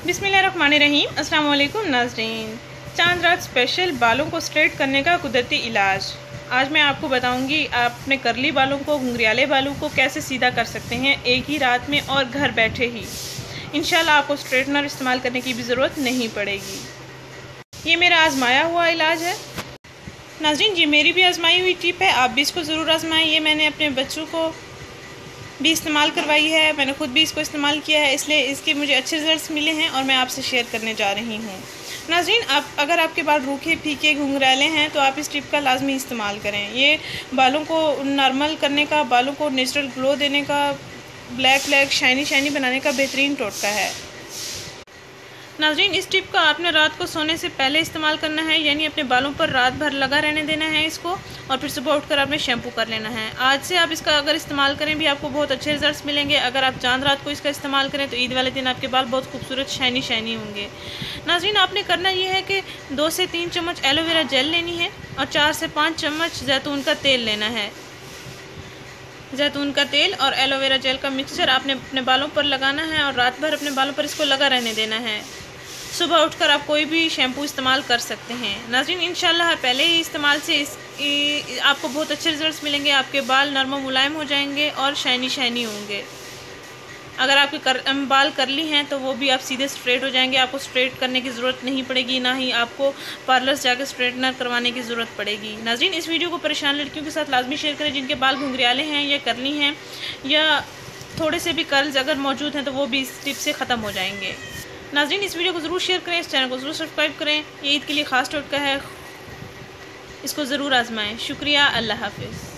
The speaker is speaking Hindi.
बिस्मिल्लाहिर्रहमानिर्रहीम। अस्सलाम वालेकुम नाज़रीन। चांद रात स्पेशल बालों को स्ट्रेट करने का कुदरती इलाज। आज मैं आपको बताऊंगी आप अपने करली बालों को, घुंघरियाले बालों को कैसे सीधा कर सकते हैं एक ही रात में और घर बैठे ही। इंशाल्लाह आपको स्ट्रेटनर इस्तेमाल करने की भी ज़रूरत नहीं पड़ेगी। ये मेरा आजमाया हुआ इलाज है नाज़रीन। ये मेरी भी आजमाई हुई टिप है, आप भी इसको ज़रूर आजमाएं। ये मैंने अपने बच्चों को भी इस्तेमाल करवाई है, मैंने ख़ुद भी इसको इस्तेमाल किया है, इसलिए इसके मुझे अच्छे रिजल्ट्स मिले हैं और मैं आपसे शेयर करने जा रही हूँ। नाज़रीन, अगर आपके बाल रूखे फीके घुंघराले हैं तो आप इस टिप का लाजमी इस्तेमाल करें। ये बालों को नॉर्मल करने का, बालों को नेचुरल ग्लो देने का, ब्लैक शाइनी बनाने का बेहतरीन टोटका है। नाज़रीन, इस टिप का आपने रात को सोने से पहले इस्तेमाल करना है, यानी अपने बालों पर रात भर लगा रहने देना है इसको, और फिर सुबह उठकर आपने शैम्पू कर लेना है। आज से आप इसका अगर इस्तेमाल करें भी आपको बहुत अच्छे रिजल्ट्स मिलेंगे। अगर आप चांद रात को इसका इस्तेमाल करें तो ईद वाले दिन आपके बाल बहुत खूबसूरत शाइनी होंगे। नाज़रीन, आपने करना ये है कि 2 से 3 चम्मच एलोवेरा जेल लेनी है और 4 से 5 चम्मच जैतून का तेल लेना है। जैतून का तेल और एलोवेरा जेल का मिक्सचर आपने अपने बालों पर लगाना है और रात भर अपने बालों पर इसको लगा रहने देना है। सुबह उठकर आप कोई भी शैम्पू इस्तेमाल कर सकते हैं। नाज़रीन, इंशाल्लाह पहले ही इस्तेमाल से आपको बहुत अच्छे रिजल्ट्स मिलेंगे। आपके बाल नरम मुलायम हो जाएंगे और शाइनी होंगे। अगर आपके बाल करली हैं तो वो भी आप सीधे स्ट्रेट हो जाएंगे। आपको स्ट्रेट करने की ज़रूरत नहीं पड़ेगी, ना ही आपको पार्लर से जाकर स्ट्रेटनर करवाने की ज़रूरत पड़ेगी। नाज़रीन, इस वीडियो को परेशान लड़कियों के साथ लाजमी शेयर करें जिनके बाल घुंघरियाले हैं या करली हैं या थोड़े से भी कर्ल्स अगर मौजूद हैं तो वो भी इस टिप से ख़त्म हो जाएंगे। नाज़रीन, इस वीडियो को ज़रूर शेयर करें, इस चैनल को ज़रूर सब्सक्राइब करें। ये ईद के लिए ख़ास टोटका है, इसको ज़रूर आजमाएं। शुक्रिया, अल्लाह हाफ़िज़।